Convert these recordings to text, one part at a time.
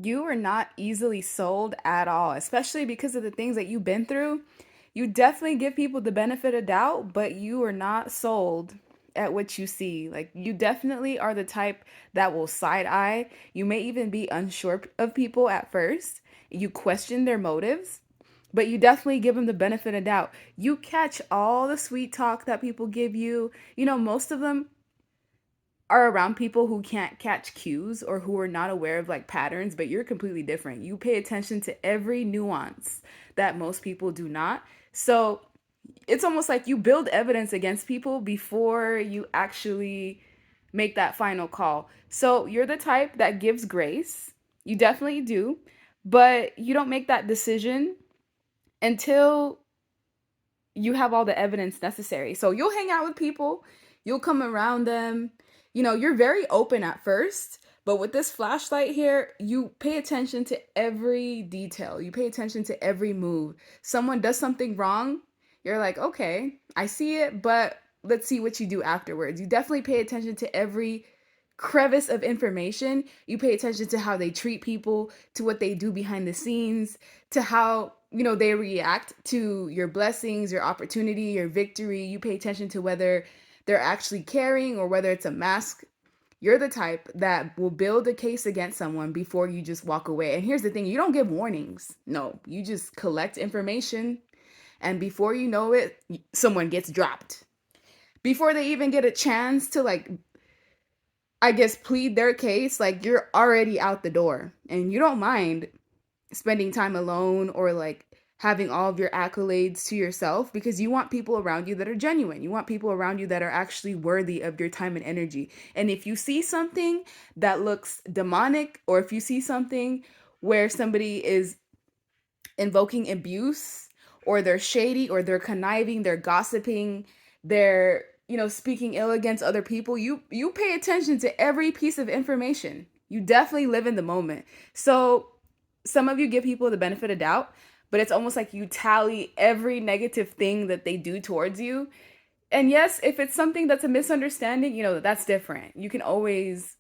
You are not easily sold at all, especially because of the things that you've been through. You definitely give people the benefit of doubt, but you are not sold at what you see. Like, you definitely are the type that will side eye. You may even be unsure of people at first. You question their motives, but you definitely give them the benefit of doubt. You catch all the sweet talk that people give you. Most of them are around people who can't catch cues or who are not aware of like patterns, but you're completely different. You pay attention to every nuance that most people do not. So it's almost like you build evidence against people before you actually make that final call. So you're the type that gives grace. You definitely do, but you don't make that decision until you have all the evidence necessary. So you'll hang out with people, you'll come around them. You're very open at first, but with this flashlight here, you pay attention to every detail. You pay attention to every move. Someone does something wrong, you're like, okay, I see it, but let's see what you do afterwards. You definitely pay attention to every crevice of information. You pay attention to how they treat people, to what they do behind the scenes, to how, they react to your blessings, your opportunity, your victory. You pay attention to whether they're actually caring or whether it's a mask. You're the type that will build a case against someone before you just walk away. And here's the thing, you don't give warnings. No, you just collect information. And before you know it, someone gets dropped. Before they even get a chance to, like, I guess, plead their case, like, you're already out the door. And you don't mind spending time alone or like having all of your accolades to yourself because you want people around you that are genuine. You want people around you that are actually worthy of your time and energy. And if you see something that looks demonic, or if you see something where somebody is invoking abuse, or they're shady, or they're conniving, they're gossiping, they're, speaking ill against other people, you pay attention to every piece of information. You definitely live in the moment. So some of you give people the benefit of doubt, but it's almost like you tally every negative thing that they do towards you. And yes, if it's something that's a misunderstanding, that's different. You can always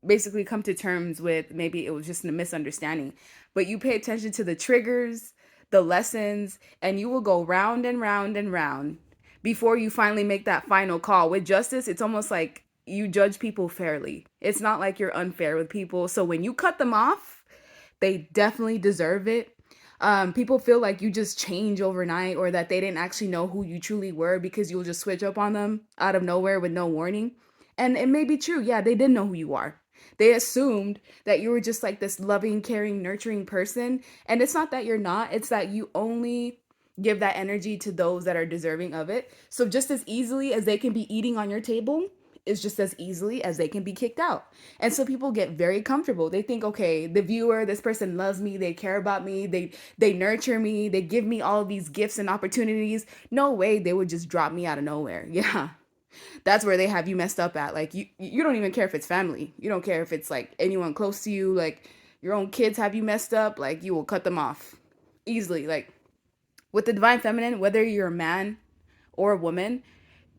basically come to terms with maybe it was just a misunderstanding. But you pay attention to the triggers, the lessons, and you will go round and round and round before you finally make that final call. With justice, it's almost like you judge people fairly. It's not like you're unfair with people. So when you cut them off, they definitely deserve it. People feel like you just change overnight, or that they didn't actually know who you truly were because you'll just switch up on them out of nowhere with no warning. And it may be true. Yeah, they didn't know who you are. They assumed that you were just like this loving, caring, nurturing person. And it's not that you're not, it's that you only give that energy to those that are deserving of it. So just as easily as they can be eating on your table, is just as easily as they can be kicked out. And so people get very comfortable. They think, okay, the viewer, this person loves me, they care about me, they nurture me, they give me all of these gifts and opportunities. No way they would just drop me out of nowhere. Yeah. That's where they have you messed up at. Like, you don't even care if it's family. You don't care if it's like anyone close to you, like your own kids have you messed up, like you will cut them off easily. Like with the divine feminine, whether you're a man or a woman,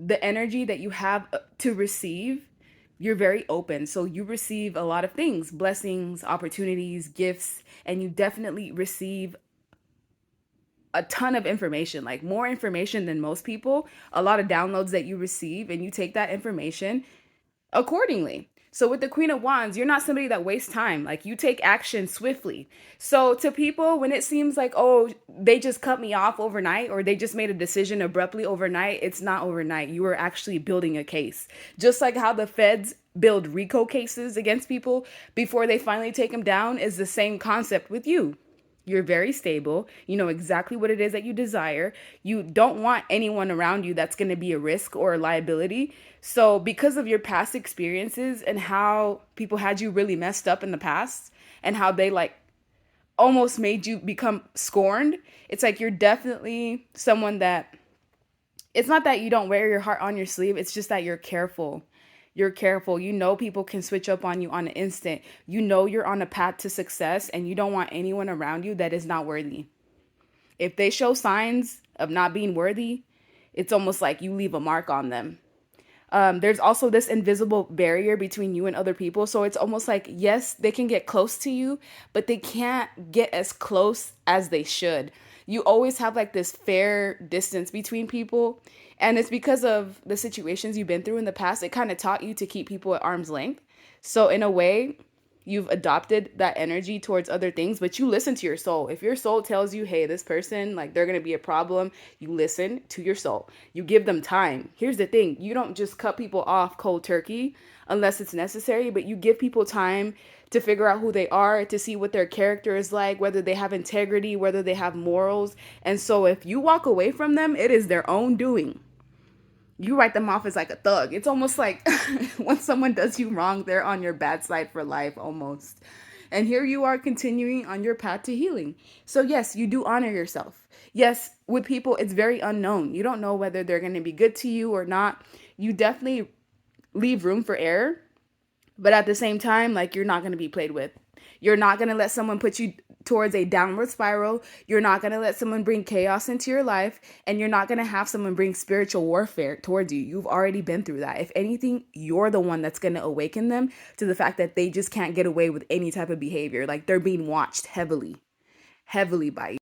the energy that you have to receive, you're very open. So you receive a lot of things, blessings, opportunities, gifts, and you definitely receive a ton of information, like more information than most people, a lot of downloads that you receive, and you take that information accordingly. So with the Queen of Wands, you're not somebody that wastes time. Like, you take action swiftly. So to people, when it seems like, oh, they just cut me off overnight, or they just made a decision abruptly overnight, it's not overnight. You are actually building a case. Just like how the feds build RICO cases against people before they finally take them down, is the same concept with you. You're very stable. You know exactly what it is that you desire. You don't want anyone around you that's going to be a risk or a liability. So, because of your past experiences and how people had you really messed up in the past, and how they like almost made you become scorned, it's like you're definitely someone that, it's not that you don't wear your heart on your sleeve, it's just that you're careful. You're careful. You know people can switch up on you on an instant. You know you're on a path to success, and you don't want anyone around you that is not worthy. If they show signs of not being worthy, it's almost like you leave a mark on them. There's also this invisible barrier between you and other people. So it's almost like, yes, they can get close to you, but they can't get as close as they should. You always have like this fair distance between people. And it's because of the situations you've been through in the past. It kind of taught you to keep people at arm's length. So, in a way, you've adopted that energy towards other things, but you listen to your soul. If your soul tells you, hey, this person, like, they're going to be a problem, you listen to your soul. You give them time. Here's the thing, you don't just cut people off cold turkey unless it's necessary, but you give people time to figure out who they are, to see what their character is like, whether they have integrity, whether they have morals. And so if you walk away from them, it is their own doing. You write them off as like a thug. It's almost like when someone does you wrong, they're on your bad side for life almost. And here you are continuing on your path to healing. So, yes, you do honor yourself. Yes, with people, it's very unknown. You don't know whether they're going to be good to you or not. You definitely leave room for error, but at the same time, like, you're not going to be played with. You're not going to let someone put you towards a downward spiral. You're not going to let someone bring chaos into your life. And you're not going to have someone bring spiritual warfare towards you. You've already been through that. If anything, you're the one that's going to awaken them to the fact that they just can't get away with any type of behavior. Like, they're being watched heavily, heavily by you.